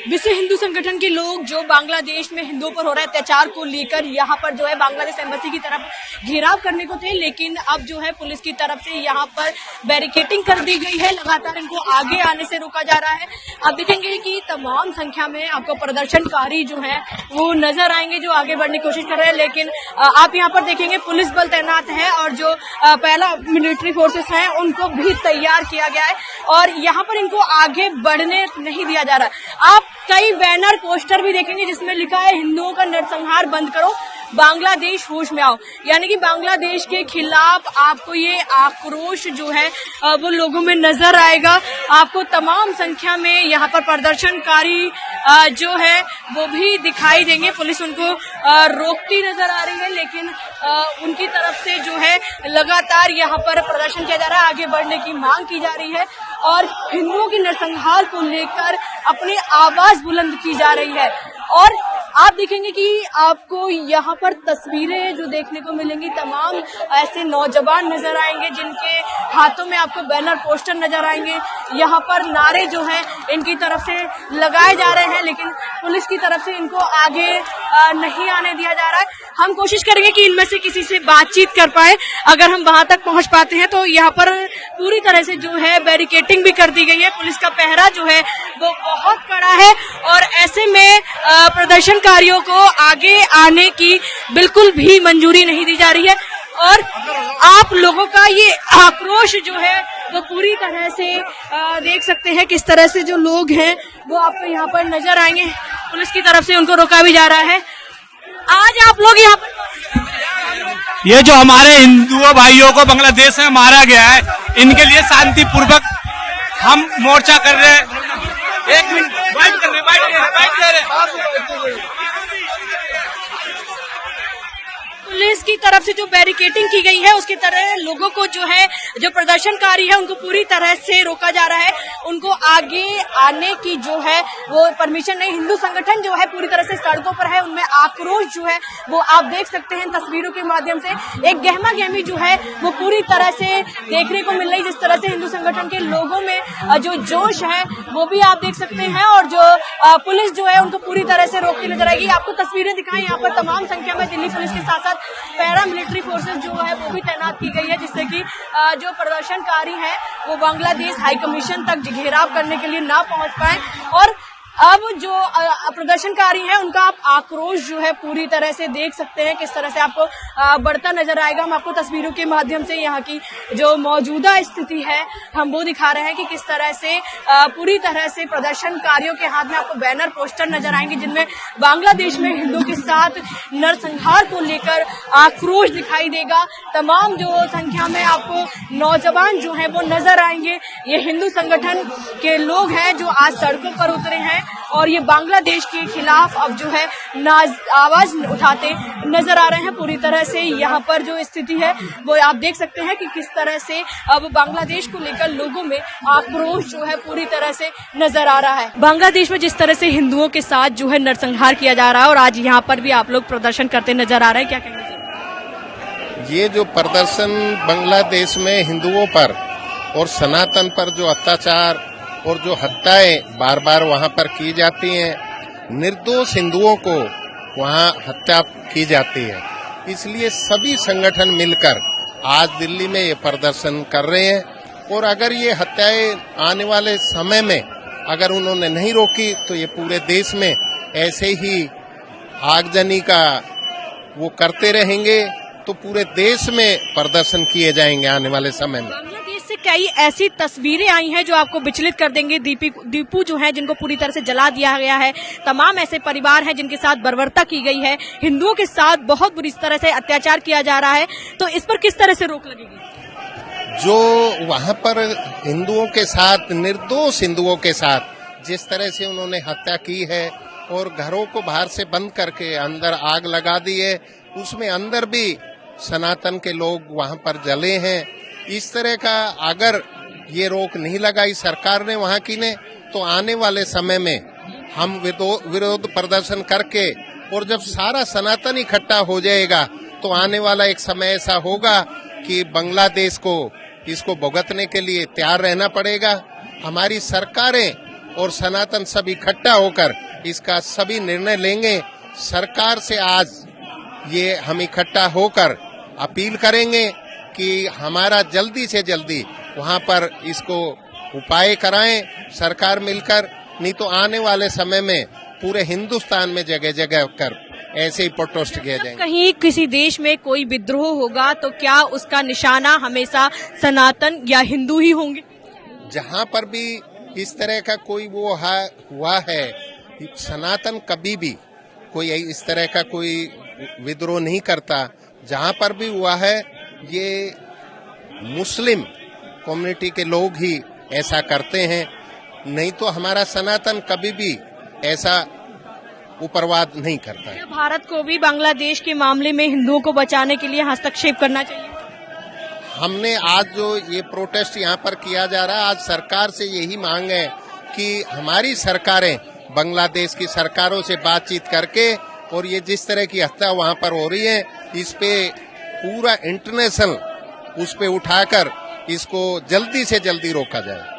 विश्व हिंदू संगठन के लोग जो बांग्लादेश में हिंदुओं पर हो रहे अत्याचार को लेकर यहाँ पर जो है बांग्लादेश एम्बेसी की तरफ घेराव करने को थे, लेकिन अब जो है पुलिस की तरफ से यहाँ पर बैरिकेडिंग कर दी गई है। लगातार इनको आगे आने से रोका जा रहा है। आप देखेंगे कि तमाम संख्या में आपको प्रदर्शनकारी जो है वो नजर आएंगे जो आगे बढ़ने की कोशिश कर रहे हैं, लेकिन आप यहाँ पर देखेंगे पुलिस बल तैनात है और जो पहला मिलिट्री फोर्सेस है उनको भी तैयार किया गया है और यहाँ पर इनको आगे बढ़ने नहीं दिया जा रहा है। आप कई बैनर पोस्टर भी देखेंगे जिसमें लिखा है हिंदुओं का नरसंहार बंद करो, बांग्लादेश होश में आओ। यानी कि बांग्लादेश के खिलाफ आपको ये आक्रोश जो है वो लोगों में नजर आएगा। आपको तमाम संख्या में यहाँ पर प्रदर्शनकारी जो है वो भी दिखाई देंगे। पुलिस उनको रोकती नजर आ रही है, लेकिन उनकी तरफ से जो है लगातार यहाँ पर प्रदर्शन किया जा रहा है, आगे बढ़ने की मांग की जा रही है और हिंदुओं के नरसंहार को लेकर अपनी आवाज बुलंद की जा रही है। और आप देखेंगे कि आपको यहाँ पर तस्वीरें जो देखने को मिलेंगी, तमाम ऐसे नौजवान नजर आएंगे जिनके हाथों में आपको बैनर पोस्टर नजर आएंगे। यहाँ पर नारे जो हैं इनकी तरफ से लगाए जा रहे हैं, लेकिन पुलिस की तरफ से इनको आगे नहीं आने दिया जा रहा है। हम कोशिश करेंगे कि इनमें से किसी से बातचीत कर पाए, अगर हम वहां तक पहुंच पाते हैं। तो यहाँ पर पूरी तरह से जो है बैरिकेडिंग भी कर दी गई है। पुलिस का पहरा जो है वो बहुत कड़ा है और ऐसे में प्रदर्शनकारियों को आगे आने की बिल्कुल भी मंजूरी नहीं दी जा रही है और आप लोगों का ये आक्रोश जो है वो पूरी तरह से देख सकते हैं किस तरह से जो लोग हैं वो आपको यहाँ पर नजर आएंगे। पुलिस की तरफ से उनको रोका भी जा रहा है। आज आप लोग यहाँ पर ये जो हमारे हिंदुओं भाइयों को बांग्लादेश में मारा गया है, इनके लिए शांतिपूर्वक हम मोर्चा कर रहे हैं। एक मिनट बाइट कर रहे हैं। पुलिस की तरफ से जो बैरिकेडिंग की गई है उसकी तरह लोगों को जो है जो प्रदर्शनकारी है उनको पूरी तरह से रोका जा रहा है। उनको आगे आने की जो है वो परमिशन नहीं। हिंदू संगठन जो है पूरी तरह से सड़कों पर है, उनमें आक्रोश जो है वो आप देख सकते हैं तस्वीरों के माध्यम से। एक गहमा गहमी जो है वो पूरी तरह से देखने को मिल रही, जिस तरह से हिंदू संगठन के लोगों में जो जोश है वो भी आप देख सकते हैं और जो पुलिस जो है उनको पूरी तरह से रोकती नजर आएगी। आपको तस्वीरें दिखाएं, यहाँ पर तमाम संख्या में दिल्ली पुलिस के साथ साथ पैरा मिलिट्री फोर्सेस जो है वो भी तैनात की गई है, जिससे कि जो प्रदर्शनकारी हैं वो बांग्लादेश हाई कमीशन तक घेराव करने के लिए ना पहुंच पाए। और अब जो प्रदर्शनकारी हैं उनका आप आक्रोश जो है पूरी तरह से देख सकते हैं किस तरह से आपको बढ़ता नजर आएगा। हम आपको तस्वीरों के माध्यम से यहाँ की जो मौजूदा स्थिति है हम वो दिखा रहे हैं कि किस तरह से पूरी तरह से प्रदर्शनकारियों के हाथ में आपको बैनर पोस्टर नजर आएंगे जिनमें बांग्लादेश में हिंदुओं के साथ नरसंहार को लेकर आक्रोश दिखाई देगा। तमाम जो संख्या में आपको नौजवान जो है वो नजर आएंगे। ये हिंदू संगठन के लोग हैं जो आज सड़कों पर उतरे हैं और ये बांग्लादेश के खिलाफ अब जो है आवाज उठाते नजर आ रहे हैं। पूरी तरह से यहाँ पर जो स्थिति है वो आप देख सकते हैं कि किस तरह से अब बांग्लादेश को लेकर लोगों में आक्रोश जो है पूरी तरह से नजर आ रहा है। बांग्लादेश में जिस तरह से हिंदुओं के साथ जो है नरसंहार किया जा रहा है और आज यहाँ पर भी आप लोग प्रदर्शन करते नजर आ रहे हैं, क्या कहेंगे? ये जो प्रदर्शन बांग्लादेश में हिंदुओं पर और सनातन पर जो अत्याचार और जो हत्याएं बार बार वहां पर की जाती हैं, निर्दोष हिंदुओं को वहां हत्या की जाती है, इसलिए सभी संगठन मिलकर आज दिल्ली में ये प्रदर्शन कर रहे हैं। और अगर ये हत्याएं आने वाले समय में अगर उन्होंने नहीं रोकी तो ये पूरे देश में ऐसे ही आगजनी का वो करते रहेंगे, तो पूरे देश में प्रदर्शन किए जाएंगे आने वाले समय में। से कई ऐसी तस्वीरें आई हैं जो आपको विचलित कर देंगे। दीपू जो है जिनको पूरी तरह से जला दिया गया है, तमाम ऐसे परिवार हैं जिनके साथ बर्बरता की गई है, हिंदुओं के साथ बहुत बुरी तरह से अत्याचार किया जा रहा है, तो इस पर किस तरह से रोक लगेगी? जो वहां पर हिंदुओं के साथ, निर्दोष हिंदुओं के साथ जिस तरह से उन्होंने हत्या की है और घरों को बाहर से बंद करके अंदर आग लगा दी है, उसमें अंदर भी सनातन के लोग वहां पर जले हैं। इस तरह का अगर ये रोक नहीं लगाई सरकार ने वहां की ने, तो आने वाले समय में हम विरोध प्रदर्शन करके और जब सारा सनातन इकट्ठा हो जाएगा तो आने वाला एक समय ऐसा होगा कि बांग्लादेश को इसको भुगतने के लिए तैयार रहना पड़ेगा। हमारी सरकारें और सनातन सब इकट्ठा होकर इसका सभी निर्णय लेंगे। सरकार से आज ये हम इकट्ठा होकर अपील करेंगे कि हमारा जल्दी से जल्दी वहां पर इसको उपाय कराएं सरकार मिलकर, नहीं तो आने वाले समय में पूरे हिंदुस्तान में जगह जगह कर ऐसे ही प्रोटेस्ट किए जाएंगे। कहीं किसी देश में कोई विद्रोह होगा तो क्या उसका निशाना हमेशा सनातन या हिंदू ही होंगे? जहां पर भी इस तरह का कोई वो हुआ है, सनातन कभी भी कोई इस तरह का कोई विद्रोह नहीं करता। जहां पर भी हुआ है ये मुस्लिम कम्युनिटी के लोग ही ऐसा करते हैं, नहीं तो हमारा सनातन कभी भी ऐसा उपरवाद नहीं करता है। भारत को भी बांग्लादेश के मामले में हिंदुओं को बचाने के लिए हस्तक्षेप करना चाहिए। हमने आज जो ये प्रोटेस्ट यहाँ पर किया जा रहा है, आज सरकार से यही मांग है कि हमारी सरकारें बांग्लादेश की सरकारों से बातचीत करके और ये जिस तरह की हत्या वहाँ पर हो रही है, इस पे पूरा इंटरनेशनल उस पे उठाकर इसको जल्दी से जल्दी रोका जाए।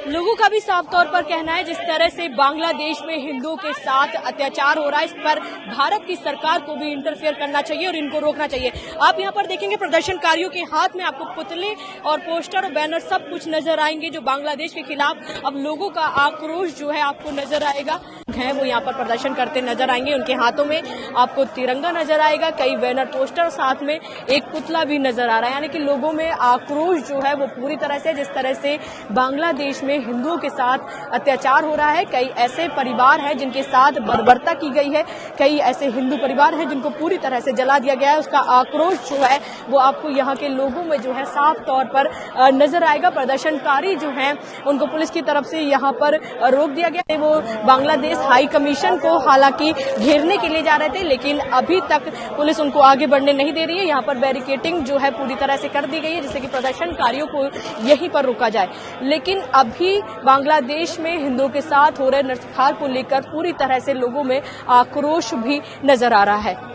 लोगों का भी साफ तौर पर कहना है जिस तरह से बांग्लादेश में हिंदुओं के साथ अत्याचार हो रहा है, इस पर भारत की सरकार को भी इंटरफेयर करना चाहिए और इनको रोकना चाहिए। आप यहाँ पर देखेंगे प्रदर्शनकारियों के हाथ में आपको पुतले और पोस्टर और बैनर सब कुछ नजर आएंगे जो बांग्लादेश के खिलाफ अब लोगों का आक्रोश जो है आपको नजर आएगा। है वो यहाँ पर प्रदर्शन करते नजर आएंगे, उनके हाथों में आपको तिरंगा नजर आएगा, कई बैनर पोस्टर, साथ में एक पुतला भी नजर आ रहा है। यानी कि लोगों में आक्रोश जो है वो पूरी तरह से, जिस तरह से बांग्लादेश में हिंदुओं के साथ अत्याचार हो रहा है, कई ऐसे परिवार हैं जिनके साथ बर्बरता की गई है, कई ऐसे हिंदू परिवार हैं जिनको पूरी तरह से जला दिया गया है, उसका आक्रोश जो है वो आपको यहाँ के लोगों में जो है साफ तौर पर नजर आएगा। प्रदर्शनकारी जो हैं उनको पुलिस की तरफ से यहाँ पर रोक दिया गया है। वो बांग्लादेश हाई कमीशन को हालांकि घेरने के लिए जा रहे थे, लेकिन अभी तक पुलिस उनको आगे बढ़ने नहीं दे रही है। यहाँ पर बैरिकेटिंग जो है पूरी तरह से कर दी गई है जिससे कि प्रदर्शनकारियों को यहीं पर रोका जाए। लेकिन अभी बांग्लादेश में हिंदुओं के साथ हो रहे नरसंहार को लेकर पूरी तरह से लोगों में आक्रोश भी नजर आ रहा है।